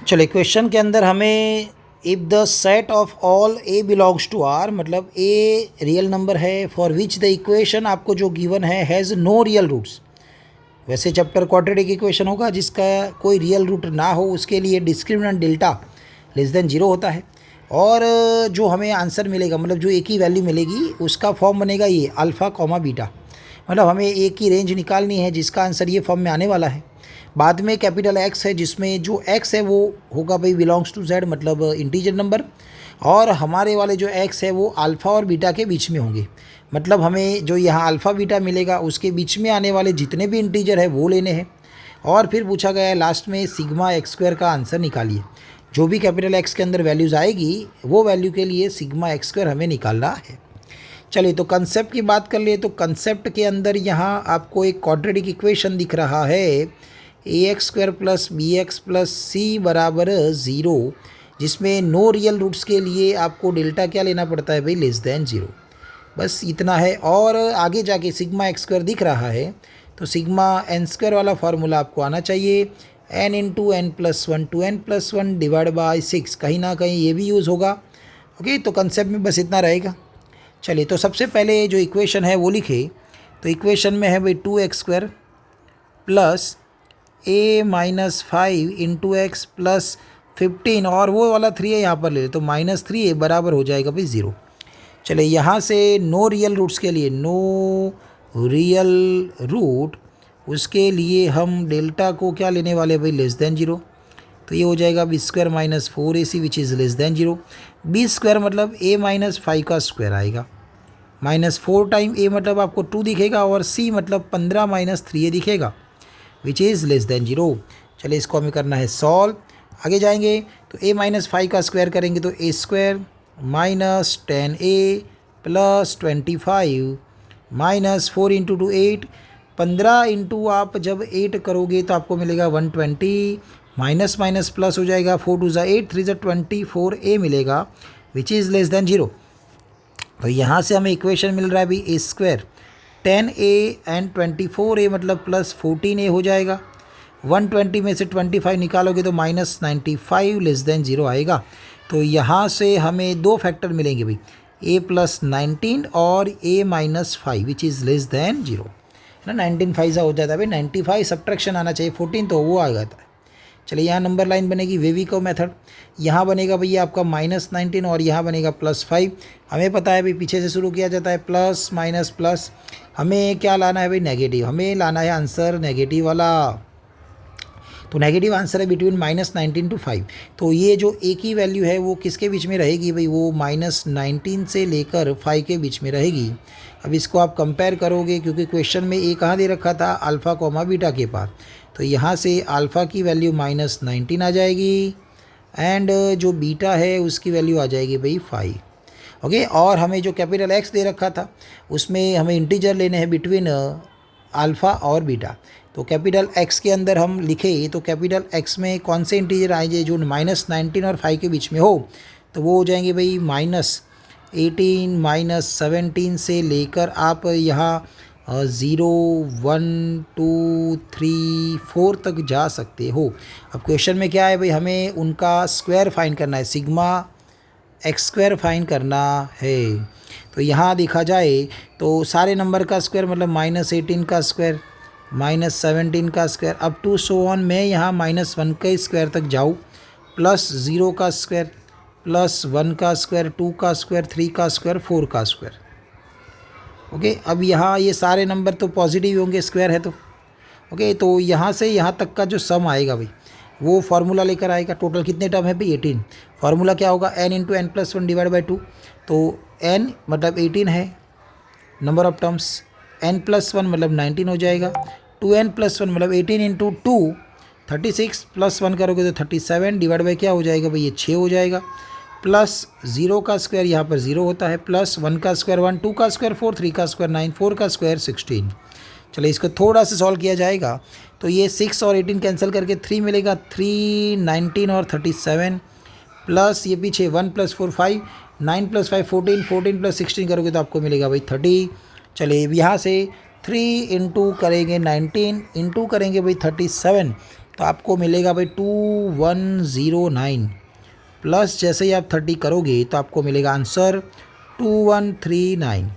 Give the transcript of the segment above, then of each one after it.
चलिए क्वेश्चन के अंदर हमें if the set of all a belongs to R, मतलब ए रियल नंबर है फॉर विच द इक्वेशन आपको जो गिवन है हैज़ नो रियल रूट्स। वैसे चैप्टर क्वाड्रेटिक इक्वेशन होगा जिसका कोई रियल रूट ना हो, उसके लिए discriminant delta less than zero होता है। और जो हमें आंसर मिलेगा, मतलब जो ए की वैल्यू मिलेगी, उसका फॉर्म बनेगा ये अल्फ़ा कॉमा बीटा। मतलब हमें ए की रेंज निकालनी है जिसका आंसर ये फॉर्म में आने वाला है। बाद में कैपिटल एक्स है जिसमें जो एक्स है वो होगा भाई बिलोंग्स टू जेड, मतलब इंटीजर नंबर। और हमारे वाले जो एक्स है वो अल्फ़ा और बीटा के बीच में होंगे। मतलब हमें जो यहाँ अल्फ़ा बीटा मिलेगा उसके बीच में आने वाले जितने भी इंटीजर है वो लेने हैं। और फिर पूछा गया है लास्ट में सिग्मा एक्स स्क्वायर का आंसर निकालिए। जो भी कैपिटल एक्स के अंदर वैल्यूज़ आएगी वो वैल्यू के लिए सिग्मा एक्स स्क्वायर हमें निकालना है। चलिए तो कंसेप्ट की बात कर लिए तो कंसेप्ट के अंदर यहाँ आपको एक क्वाड्रेटिक इक्वेशन दिख रहा है, A X square plus B X plus C बराबर ज़ीरो, जिसमें नो रियल रूट्स के लिए आपको डेल्टा क्या लेना पड़ता है भाई, लेस देन ज़ीरो। बस इतना है। और आगे जाके सिग्मा एक्स स्क्वायर दिख रहा है तो सिग्मा एन स्क्वायर वाला फार्मूला आपको आना चाहिए, n into n plus one two n plus one divide by six, कहीं ना कहीं ये भी यूज़ होगा। ओके, तो कंसेप्ट में बस इतना रहेगा। चलिए तो सबसे पहले जो इक्वेशन है वो लिखे। तो इक्वेशन में है भाई two x square plus a minus five into x plus 15, और वो वाला 3 है यहाँ पर ले, तो माइनस 3 बराबर हो जाएगा भाई ज़ीरो। चलिए यहाँ से नो रियल रूट्स के लिए, नो रियल रूट, उसके लिए हम डेल्टा को क्या लेने वाले भाई, लेस देन जीरो। तो ये हो जाएगा b square minus 4ac which is less than zero. B square मतलब a माइनस 5 का स्क्वायर आएगा, माइनस 4 टाइम a मतलब आपको 2 दिखेगा, और c मतलब 15 माइनस 3a दिखेगा विच इज़ लेस देन जीरो। चलिए इसको हमें करना है सॉल्व। आगे जाएंगे तो a माइनस 5 का स्क्वायर करेंगे तो a square minus 10a plus 25 minus 4 into two 8, 15 into आप जब 8 करोगे तो आपको मिलेगा 120, माइनस माइनस प्लस हो जाएगा, 4 टू ज़ा 8 3 ज़ा 24a मिलेगा विच इज़ लेस देन जीरो। तो यहाँ से हमें इक्वेशन मिल रहा है भाई ए स्क्वायर 10a एंड 24a मतलब प्लस 14a हो जाएगा। 120 में से 25 निकालोगे तो माइनस 95 लेस देन ज़ीरो आएगा। तो यहाँ से हमें दो फैक्टर मिलेंगे भाई, a प्लस 19 और a minus 5 which is less than zero, है ना। 19 5 हो जाता है भाई, 95 सब्ट्रैक्शन आना चाहिए 14, तो वो आ जाता है। चलिए यहाँ नंबर लाइन बनेगी वेविको मेथड। यहाँ बनेगा भैया आपका माइनस 19 और यहाँ बनेगा प्लस 5। हमें पता है भाई पीछे से शुरू किया जाता है, प्लस माइनस प्लस। हमें क्या लाना है भाई, नेगेटिव। हमें लाना है आंसर नेगेटिव वाला। तो नेगेटिव आंसर है बिटवीन माइनस 19 टू 5। तो ये जो ए की वैल्यू है वो किसके बीच में रहेगी भाई, वो माइनस 19 से लेकर 5 के बीच में रहेगी। अब इसको आप कंपेयर करोगे क्योंकि क्वेश्चन में ए कहाँ दे रखा था, अल्फ़ा कॉमा बीटा के पास। तो यहाँ से अल्फ़ा की वैल्यू माइनस 19 आ जाएगी एंड जो बीटा है उसकी वैल्यू आ जाएगी भाई 5। ओके, और हमें जो कैपिटल एक्स दे रखा था उसमें हमें इंटीजर लेने हैं बिटवीन अल्फ़ा और बीटा। तो कैपिटल एक्स के अंदर हम लिखे तो कैपिटल एक्स में कौन से इंटीजर आएंगे जो माइनस 19 और 5 के बीच में हो, तो वो हो जाएंगे भाई माइनस 18 माइनस 17 से लेकर आप यहाँ 0 1 2 3 4 तक जा सकते हो। अब क्वेश्चन में क्या है भाई, हमें उनका स्क्वायर फाइंड करना है, सिग्मा एक्स स्क्वायर फाइंड करना है। तो यहाँ देखा जाए तो सारे नंबर का स्क्वायर मतलब माइनस 18 का स्क्वायर, माइनस 17 का square, up to so on. मैं यहाँ माइनस 1 के स्क्वायर तक जाऊँ, प्लस 0 का स्क्वायर, प्लस 1 का स्क्वायर, 2 का स्क्वायर, 3 का स्क्वायर, 4 का स्क्वायर। ओके, अब यहाँ ये सारे नंबर तो पॉजिटिव होंगे, स्क्वायर है तो। ओके, तो यहाँ से यहाँ तक का जो सम आएगा भाई वो फार्मूला लेकर आएगा। टोटल कितने टर्म है भाई, 18। फार्मूला क्या होगा, n into n plus one divide by 2। तो n मतलब 18 है number of terms, n plus one मतलब 19 हो जाएगा, 2n प्लस वन मतलब 18 इंटू 2 36, प्लस 1 करोगे तो 37 डिवाइड बाई क्या हो जाएगा भाई, ये 6 हो जाएगा, प्लस 0 का स्क्वायर यहाँ पर 0 होता है, प्लस 1 का स्क्वायर 1, 2 का स्क्वायर 4, 3 का स्क्वायर 9, 4 का स्क्वायर 16। चलिए इसको थोड़ा सा सॉल्व किया जाएगा तो ये 6 और 18 कैंसिल करके 3 मिलेगा, 3 19 और 37, प्लस ये पीछे 1 प्लस 4 5, 9 प्लस 5 14, 14 प्लस 16 करोगे तो आपको मिलेगा भाई 30। चलिए यहाँ से 3 इंटू करेंगे 19 इंटू करेंगे भाई 37, तो आपको मिलेगा भाई 2109 प्लस जैसे ही आप 30 करोगे तो आपको मिलेगा आंसर 2139।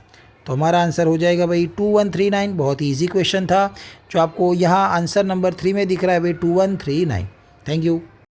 तो हमारा आंसर हो जाएगा भाई 2139। बहुत ही ईजी क्वेश्चन था जो आपको यहाँ आंसर नंबर 3 में दिख रहा है भाई 2139। Thank you.